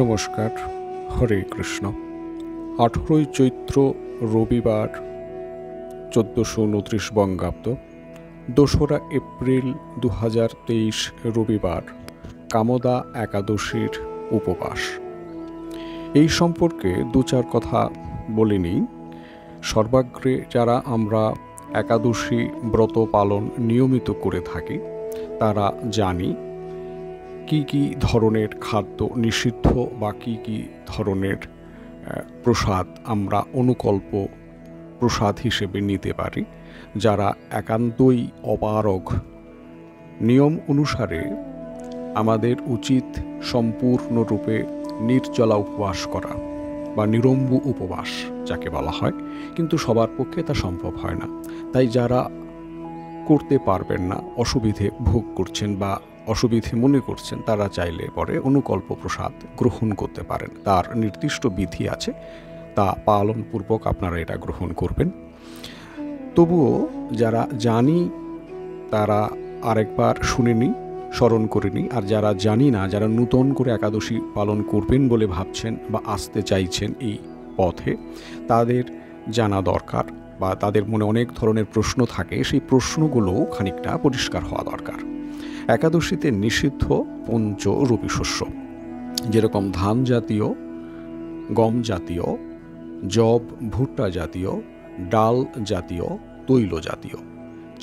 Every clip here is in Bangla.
নমস্কার। হরে কৃষ্ণ। 18ই চৈত্র রবিবার 1429 বঙ্গাব্দ, 2রা এপ্রিল 2023 রবিবার, কামদা একাদশীর উপবাস। এই সম্পর্কে দু চার কথা বলে নিই। সর্বাগ্রে যারা আমরা একাদশী ব্রত পালন নিয়মিত করে থাকি তারা জানি কি কি ধরনের খাদ্য নিষিদ্ধ বা কি কি ধরনের প্রসাদ আমরা অনুকল্প প্রসাদ হিসেবে নিতে পারি। যারা একান্তই অপারগ, নিয়ম অনুসারে আমাদের উচিত সম্পূর্ণরূপে নির্জলা উপবাস করা বা নিরম্বু উপবাস যাকে বলা হয়, কিন্তু সবার পক্ষে তা সম্ভব হয় না। তাই যারা করতে পারবেন না, অসুবিধে ভোগ করছেন বা অসুবিধে মনে করছেন, তারা চাইলে পরে অনুকল্প প্রসাদ গ্রহণ করতে পারেন। তার নির্দিষ্ট বিধি আছে, তা পালনপূর্বক আপনারা এটা গ্রহণ করবেন। তবুও যারা জানি তারা আরেকবার শুনে নিই, স্মরণ করে নিই। আর যারা জানি না, যারা নূতন করে একাদশী পালন করবেন বলে ভাবছেন বা আসতে চাইছেন এই পথে, তাদের জানা দরকার বা তাদের মনে অনেক ধরনের প্রশ্ন থাকে, সেই প্রশ্নগুলো খানিকটা পরিষ্কার হওয়া দরকার। একাদশীতে নিষিদ্ধ পঞ্চ রবি শস্য, যেরকম ধান জাতীয়, গম জাতীয়, যব ভুট্টা জাতীয়, ডাল জাতীয়, তৈল জাতীয়,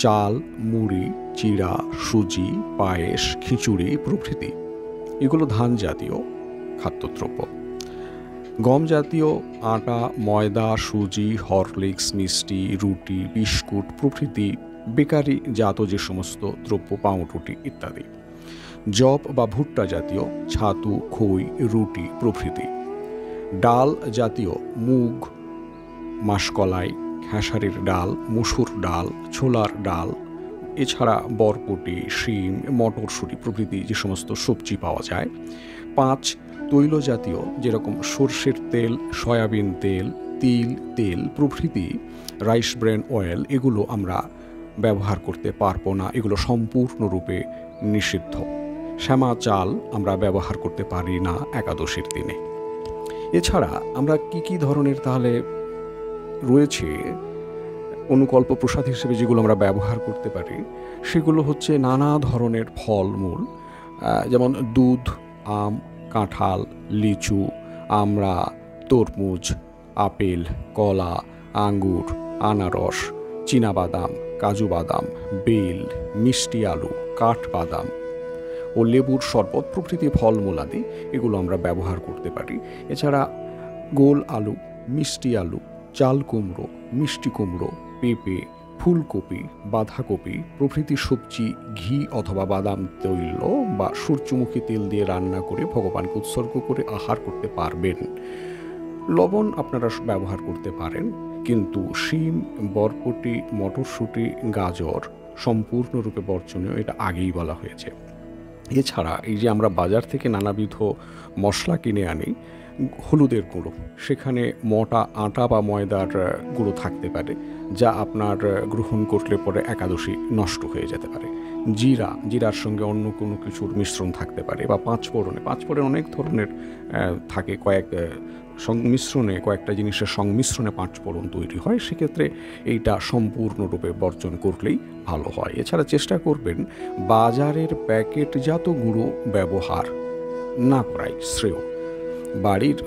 চাল, মুড়ি, চিড়া, সুজি, পায়েস, খিচুড়ি প্রভৃতি, এগুলো ধান জাতীয় খাদ্যদ্রব্য। গম জাতীয় আটা, ময়দা, সুজি, হরলিক্স, মিষ্টি, রুটি, বিস্কুট প্রভৃতি বেকারি জাত যে সমস্ত দ্রব্য, পাউরুটি ইত্যাদি। যব বা ভুট্টা জাতীয় ছাতু, খই, রুটি প্রভৃতি। ডাল জাতীয় মুগ, মাসকলাই, খেসারির ডাল, মসুর ডাল, ছোলার ডাল, এছাড়া বরবটি, শিম, মটরশুঁটি প্রভৃতি যে সমস্ত সবজি পাওয়া যায়। 5 তৈল জাতীয়, যেরকম সর্ষের তেল, সয়াবিন তেল, তিল তেল প্রভৃতি, রাইস ব্রেন অয়েল, এগুলো আমরা ব্যবহার করতে পারবো না, এগুলো সম্পূর্ণরূপে নিষিদ্ধ। শ্যামা চাল আমরা ব্যবহার করতে পারি না একাদশীর দিনে। এছাড়া আমরা কি কি ধরনের তাহলে রয়েছে অনুকল্প প্রসাদ হিসেবে যেগুলো আমরা ব্যবহার করতে পারি, সেগুলো হচ্ছে নানা ধরনের ফলমূল, যেমন দুধ, আম, কাঁঠাল, লিচু, আমড়া, তরমুজ, আপেল, কলা, আঙ্গুর, আনারস, চীনাবাদাম, কাজু বাদাম, বেল, মিষ্টি আলু, কাঠবাদাম ও লেবুর শরবত প্রভৃতি ফলমূলাদি এগুলো আমরা ব্যবহার করতে পারি। এছাড়া গোল আলু, মিষ্টি আলু, চাল কুমড়ো, মিষ্টি কুমড়ো, পেঁপে, ফুলকপি, বাঁধাকপি প্রভৃতি সবজি ঘি অথবা বাদাম তৈল বা সূর্যমুখী তেল দিয়ে রান্না করে ভগবানকে উৎসর্গ করে আহার করতে পারবেন। লবণ আপনারা ব্যবহার করতে পারেন, কিন্তু শিম, বরবটি, মটরশুঁটি, গাজর সম্পূর্ণরূপে বর্জনীয়, এটা আগেই বলা হয়েছে। এছাড়া এই যে আমরা বাজার থেকে নানাবিধ মশলা কিনে আনি, হলুদের গুঁড়ো, সেখানে মোটা আটা বা ময়দার গুঁড়ো থাকতে পারে, যা আপনার গ্রহণ করলে পরে একাদশী নষ্ট হয়ে যেতে পারে। জিরার সঙ্গে অন্য কোনো কিছুর মিশ্রণ থাকতে পারে, বা পাঁচফোড়ন অনেক ধরনের থাকে, সংমিশ্রণে কয়েকটা জিনিসের সংমিশ্রণে পাঁচফোড়ন তৈরি হয়, সেক্ষেত্রে এইটা সম্পূর্ণরূপে বর্জন করলেই ভালো হয়। এছাড়া চেষ্টা করবেন বাজারের প্যাকেটজাত গুঁড়ো ব্যবহার না করাই শ্রেয়, বাড়ির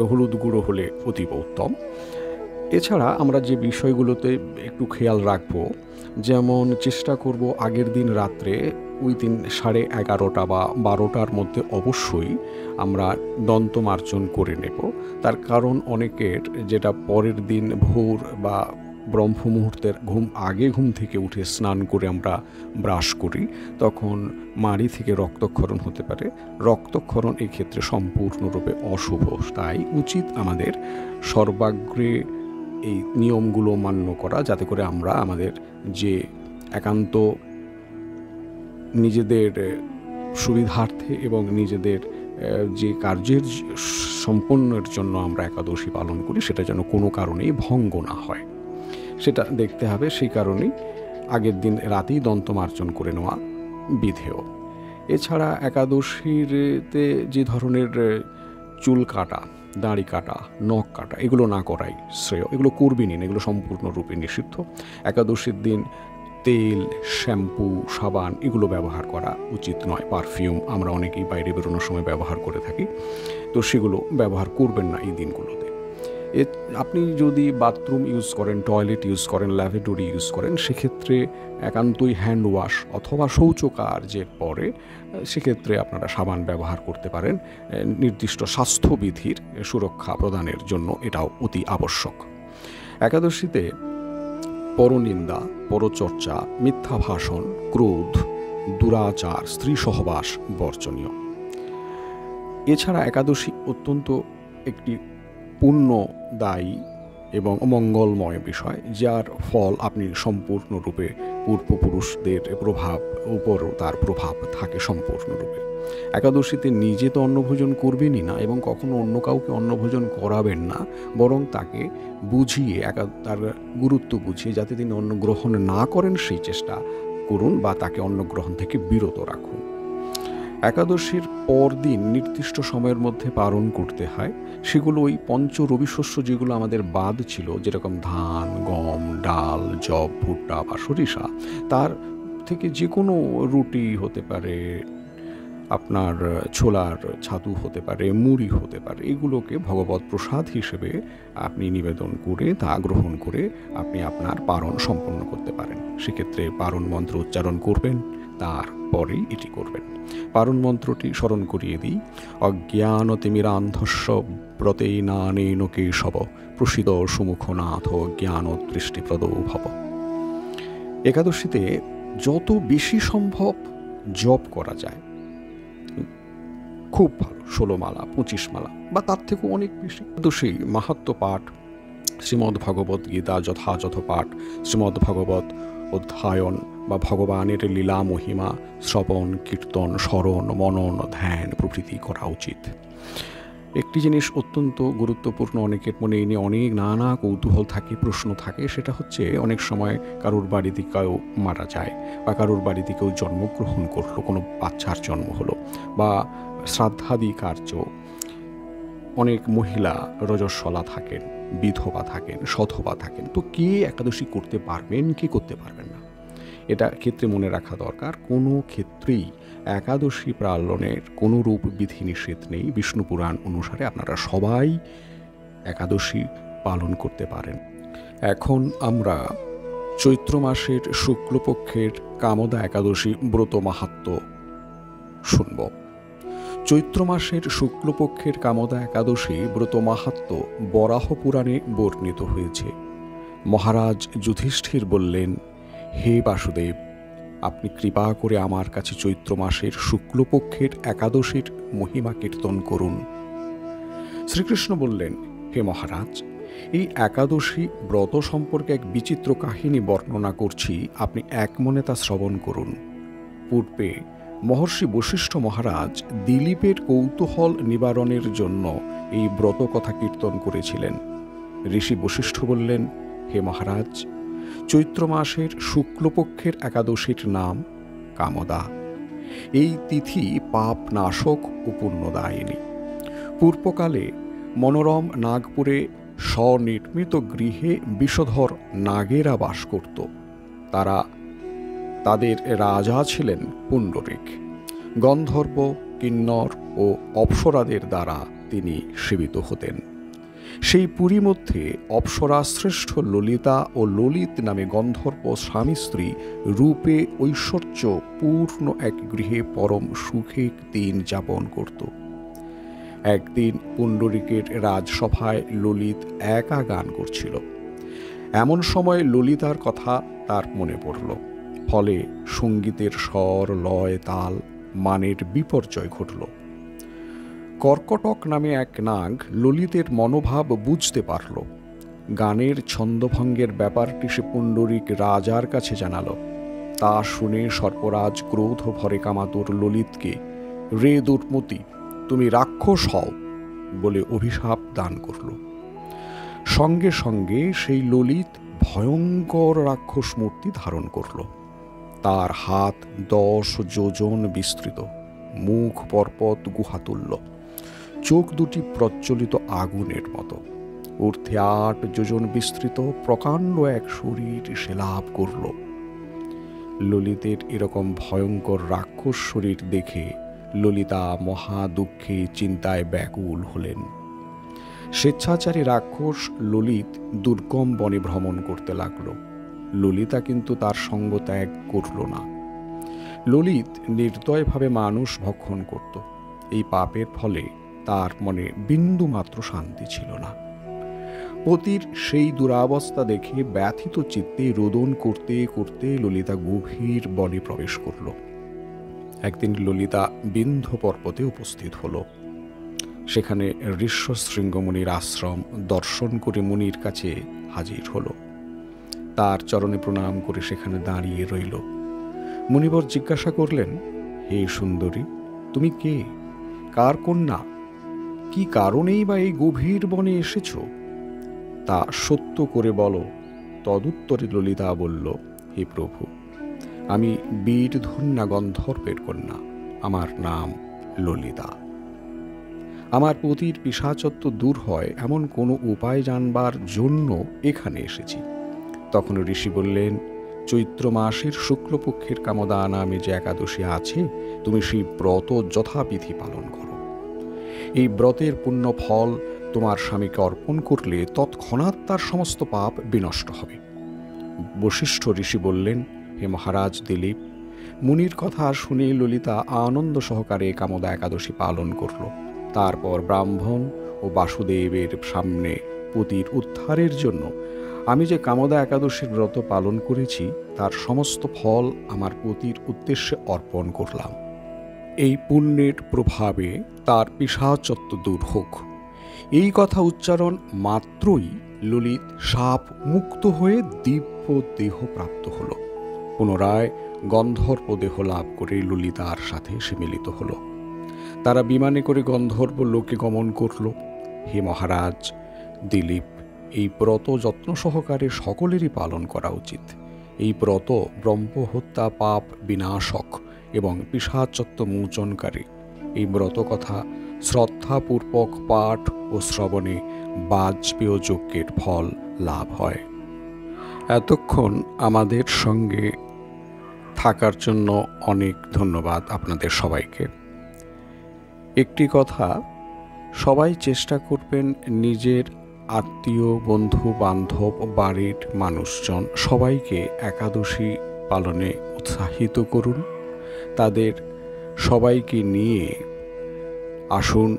হলুদ গুঁড়ো হলে অতীব উত্তম। এছাড়া আমরা যে বিষয়গুলোতে একটু খেয়াল রাখবো, যেমন চেষ্টা করব আগের দিন রাত্রে, ওই দিন 11:30 বা 12টার মধ্যে অবশ্যই আমরা দন্তমার্জন করে নেব। তার কারণ অনেকের যেটা পরের দিন ভোর বা ব্রহ্ম মুহূর্তের ঘুম থেকে উঠে স্নান করে আমরা ব্রাশ করি, তখন মাড়ি থেকে রক্তক্ষরণ হতে পারে। রক্তক্ষরণ এই ক্ষেত্রে সম্পূর্ণরূপে অশুভ। তাই উচিত আমাদের সর্বাগ্রে এই নিয়মগুলো মান্য করা, যাতে করে আমরা আমাদের যে একান্ত নিজেদের সুবিধার্থে এবং নিজেদের যে কার্যের সম্পন্নের জন্য আমরা একাদশী পালন করি, সেটা যেন কোনো কারণেই ভঙ্গ না হয়, সেটা দেখতে হবে। সেই কারণেই আগের দিন রাতেই দন্তমার্জন করে নেওয়া বিধেয়। এছাড়া একাদশীতে যে ধরনের চুল কাটা, দাড়ি কাটা, নখ কাটা এগুলো না করাই শ্রেয়। এগুলো করবেনই না, এগুলো সম্পূর্ণরূপে নিষিদ্ধ। একাদশীর দিন তেল, শ্যাম্পু, সাবান এগুলো ব্যবহার করা উচিত নয়। পারফিউম আমরা অনেকেই বাইরে বেরোনোর সময় ব্যবহার করে থাকি, তো সেগুলো ব্যবহার করবেন না এই দিনগুলোতে। আপনি যদি বাথরুম ইউজ করেন, টয়লেট ইউজ করেন, ল্যাভেটরি ইউজ করেন, সেক্ষেত্রে একান্তই হ্যান্ড ওয়াশ অথবা শৌচকার্যের পরে সেক্ষেত্রে আপনারা সাবান ব্যবহার করতে পারেন। নির্দিষ্ট স্বাস্থ্যবিধির সুরক্ষা প্রদানের জন্য এটাও অতি আবশ্যক। একাদশীতে পরনিন্দা, পরচর্চা, মিথ্যা ভাষণ, ক্রোধ, দুরাচার, স্ত্রী সহবাস বর্জনীয়। এছাড়া একাদশী অত্যন্ত একটি পুণ্যদায়ী এবং মঙ্গলময় বিষয়, যার ফল আপনি সম্পূর্ণরূপে পূর্বপুরুষদের উপর তার প্রভাব থাকে সম্পূর্ণরূপে। একাদশীতে নিজে তো অন্নভোজন করবেনই না এবং কখনো অন্য কাউকে অন্নভোজন করাবেন না, বরং তাকে বুঝিয়ে তার গুরুত্ব বুঝিয়ে যাতে তিনি অন্ন গ্রহণ না করেন সেই চেষ্টা করুন বা তাকে অন্ন গ্রহণ থেকে বিরত রাখুন। একাদশীর পরদিন নির্দিষ্ট সময়ের মধ্যে পালন করতে হয়। সেগুলো ওই পঞ্চ রবিশস্য যেগুলো আমাদের বাদ ছিল, যেরকম ধান, গম, ডাল, যব, ভুট্টা বা সরিষা, তার থেকে যে কোনো রুটি হতে পারে, আপনার ছোলার ছাতু হতে পারে, মুড়ি হতে পারে, এগুলোকে ভগবত প্রসাদ হিসেবে আপনি নিবেদন করে তা গ্রহণ করে আপনি আপনার পারণ সম্পন্ন করতে পারেন। সেক্ষেত্রে পারণ মন্ত্র উচ্চারণ করবেন, তারপরেই এটি করবেন। পারণ মন্ত্রটি স্মরণ করিয়ে দিই। অজ্ঞানতিমিরান্ধস্য ব্রতেনানেন কেশব প্রসিদ সুমুখনাথ জ্ঞান দৃষ্টিপ্রদ ভব। একাদশীতে যত বেশি সম্ভব জপ করা যায় খুব ভালো। 16 মালা, 25 মালা বা তার থেকেও অনেক বেশি। একাদশী মাহাত্ম্য পাঠ, শ্রীমদ্ ভগবত গীতা যথাযথ পাঠ, শ্রীমদ্ ভগবত অধ্যয়ন বা ভগবানের লীলা মহিমা শ্রবণ, কীর্তন, স্মরণ, মনন, ধ্যান প্রভৃতি করা উচিত। একটি জিনিস অত্যন্ত গুরুত্বপূর্ণ, অনেকের মনে এই নিয়ে অনেক নানা কৌতূহল থাকে, প্রশ্ন থাকে, সেটা হচ্ছে অনেক সময় কারোর বাড়িতে কেউ মারা যায় বা কারোর বাড়িতে কেউ জন্মগ্রহণ করলো, কোনো বাচ্চার জন্ম হলো বা শ্রাদ্ধাদি কার্য, অনেক মহিলা রজস্বলা থাকেন, বিধবা থাকেন, সধবা থাকেন, তো কে একাদশী করতে পারবেন, কে করতে পারবেন না, এটা ক্ষেত্রে মনে রাখা দরকার। কোনো ক্ষেত্রেই একাদশী পালনের কোনো রূপ বিধিনিষেধ নেই। বিষ্ণু পুরাণ অনুসারে আপনারা সবাই একাদশী পালন করতে পারেন। এখন আমরা চৈত্র মাসের শুক্লপক্ষের কামদা একাদশী ব্রত মাহাত্ম্য শুনব। চৈত্র মাসের শুক্লপক্ষের কামদা একাদশী ব্রত মাহাত্ম্য বরাহ পুরাণে বর্ণিত হয়েছে। মহারাজ যুধিষ্ঠির বললেন, হে বাসুদেব, আপনি কৃপা করে আমার কাছে চৈত্র মাসের শুক্লপক্ষের একাদশীর মহিমা কীর্তন করুন। শ্রীকৃষ্ণ বললেন, হে মহারাজ, এই একাদশী ব্রত সম্পর্কে এক বিচিত্র কাহিনী বর্ণনা করছি, আপনি এক মনে তা শ্রবণ করুন। পূর্বে মহর্ষি বশিষ্ঠ মহারাজ দিলীপের কৌতূহল নিবারণের জন্য এই ব্রত কথা কীর্তন করেছিলেন। ঋষি বশিষ্ঠ বললেন, হে মহারাজ, চৈত্র মাসের শুক্লপক্ষের একাদশীর নাম কামদা। এই তিথি পাপ নাশক ও পুণ্যদায়িনী। পূর্বকালে মনোরম নাগপুরে স্বনির্মিত গৃহে বিষধর নাগেরা বাস করত। তাদের রাজা ছিলেন পুণ্ডরিক। গন্ধর্ব, কিন্নর ও অপ্সরাদের দ্বারা তিনি সেবিত হতেন। সেই পুরী মধ্যে অপ্সরা শ্রেষ্ঠ ললিতা ও ললিত নামে গন্ধর্ব স্বামী স্ত্রী রূপে ঐশ্বর্য পূর্ণ এক গৃহে পরম সুখে দিন যাপন করত। একদিন পুণ্ডরিকের রাজসভায় ললিত একা গান করছিল। এমন সময় ললিতার কথা তার মনে পড়ল। ফলে সঙ্গীতের স্বর, লয়, তাল, মানের বিপর্যয় ঘটল। কর্কটক নামে এক নাগ ললিতের মনোভাব বুঝতে পারল। গানের ছন্দভঙ্গের ব্যাপারটি সে পুণ্ডরিক রাজার কাছে জানাল। তা শুনে সর্পরাজ ক্রোধ ভরে কামাতুর ললিতকে, রে দুর্মতি, তুমি রাক্ষস হও বলে অভিশাপ দান করল। সঙ্গে সঙ্গে সেই ললিত ভয়ঙ্কর রাক্ষস মূর্তি ধারণ করল। তার হাত 10 যোজন বিস্তৃত, মুখ পর্বত গুহাতুল্য, চোখ দুটি প্রজ্বলিত আগুনের মতো। ঊর্ধ্বে 8 যোজন বিস্তৃত প্রকাণ্ড এক শরীর সে লাভ করল। ললিতের এরকম ভয়ঙ্কর রাক্ষস শরীর দেখে ললিতা মহা দুঃখে চিন্তায় ব্যাকুল হলেন। স্বেচ্ছাচারী রাক্ষস ললিত দুর্গম বনে ভ্রমণ করতে লাগল। ললিতা কিন্তু তার সঙ্গ ত্যাগ করল না। ললিত নির্দয়ভাবে মানুষ ভক্ষণ করত। এই পাপের ফলে তার মনে বিন্দুমাত্র শান্তি ছিল না। পতির সেই দুরাবস্থা দেখে ব্যথিত চিত্তে রোদন করতে করতে ললিতা গভীর বনে প্রবেশ করল। একদিন ললিতা বিন্ধ্য পর্বতে উপস্থিত হল। সেখানে ঋষ্যশৃঙ্গ মুনির আশ্রম দর্শন করে মুনির কাছে হাজির হল। তার চরণে প্রণাম করে সেখানে দাঁড়িয়ে রইল। মুনিবর জিজ্ঞাসা করলেন, হে সুন্দরী, তুমি কে? কার কন্যা? কি কারণেই বা এই গভীর বনে এসেছ? তা সত্য করে বলো। তদুত্তরে ললিতা বলল, হে প্রভু, আমি বীরধন্যা গন্ধর্বের কন্যা। আমার নাম ললিতা। আমার পতির পিশাচত্ব দূর হয় এমন কোনো উপায় জানবার জন্য এখানে এসেছি। তখন ঋষি বললেন, চৈত্র মাসের শুক্লপক্ষের কামদা নামে যে একাদশী আছে, তুমি সেই ব্রত যথাবিধি পালন করো। এই ব্রতের পুণ্য ফল তোমার স্বামীকে অর্পণ করলে তৎক্ষণাৎ তার সমস্ত পাপ বিনষ্ট হবে। বশিষ্ঠ ঋষি বললেন, হে মহারাজ দিলীপ, মুনির কথা শুনে ললিতা আনন্দ সহকারে কামদা একাদশী পালন করল। তারপর ব্রাহ্মণ ও বাসুদেবের সামনে পতির উদ্ধারের জন্য আমি যে কামদা একাদশীর ব্রত পালন করেছি তার সমস্ত ফল আমার পতির উদ্দেশ্যে অর্পণ করলাম। এই পুণ্যের প্রভাবে তার পিশাচত্ব দূর হোক। এই কথা উচ্চারণ মাত্রই ললিত সাপ মুক্ত হয়ে দিব্য দেহ প্রাপ্ত হল। পুনরায় গন্ধর্ব দেহ লাভ করে ললিতার সাথে সে মিলিত হল। তারা বিমানে করে গন্ধর্ব লোকে গমন করল। হে মহারাজ দিলীপ, এই ব্রত যত্ন সহকারে সকলেরই পালন করা উচিত। এই ব্রত ব্রহ্মহত্যা পাপ বিনাশক এবং পিশাচত্ব মোচনকারী। এই ব্রত কথা শ্রদ্ধাপূর্বক পাঠ ও শ্রবণে বাজপেয় যজ্ঞের ফল লাভ হয়। এতক্ষণ আমাদের সঙ্গে থাকার জন্য অনেক ধন্যবাদ আপনাদের সবাইকে। একটি কথা, সবাই চেষ্টা করবেন নিজের আত্মীয় বন্ধু বান্ধব বাড়ির মানুষজন সবাইকে একাদশী পালনে উৎসাহিত করুন। তাদের সবাইকে নিয়ে আসুন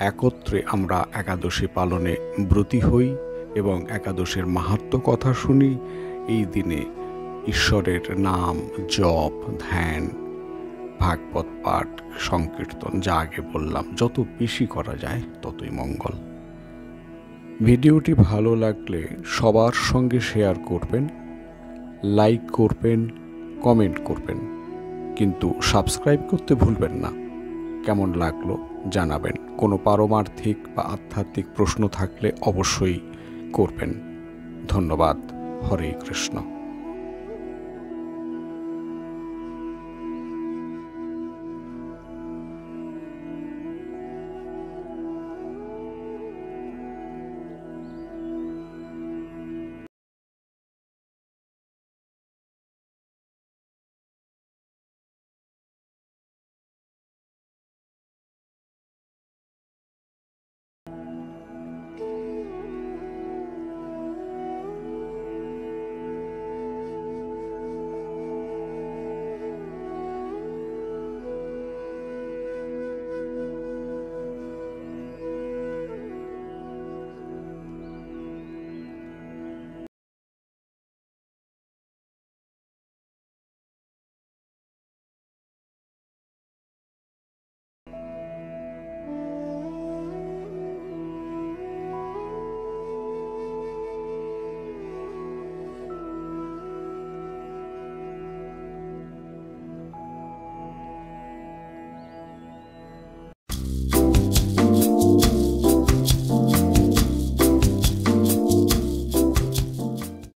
একত্রে আমরা একাদশী পালনে ব্রতী হই এবং একাদশীর মাহাত্ম্য কথা শুনি। এই দিনে ঈশ্বরের নাম জপ, ধ্যান, ভাগবত পাঠ, সংকীর্তন, যা আগে বললাম, যত বেশি করা যায় ততই মঙ্গল। ভিডিওটি ভালো লাগলে সবার সঙ্গে শেয়ার করবেন, লাইক করবেন, কমেন্ট করবেন, কিন্তু সাবস্ক্রাইব করতে ভুলবেন না। কেমন লাগলো জানাবেন। কোনো পারমার্থিক বা আধ্যাত্মিক প্রশ্ন থাকলে অবশ্যই করবেন। ধন্যবাদ। হরে কৃষ্ণ।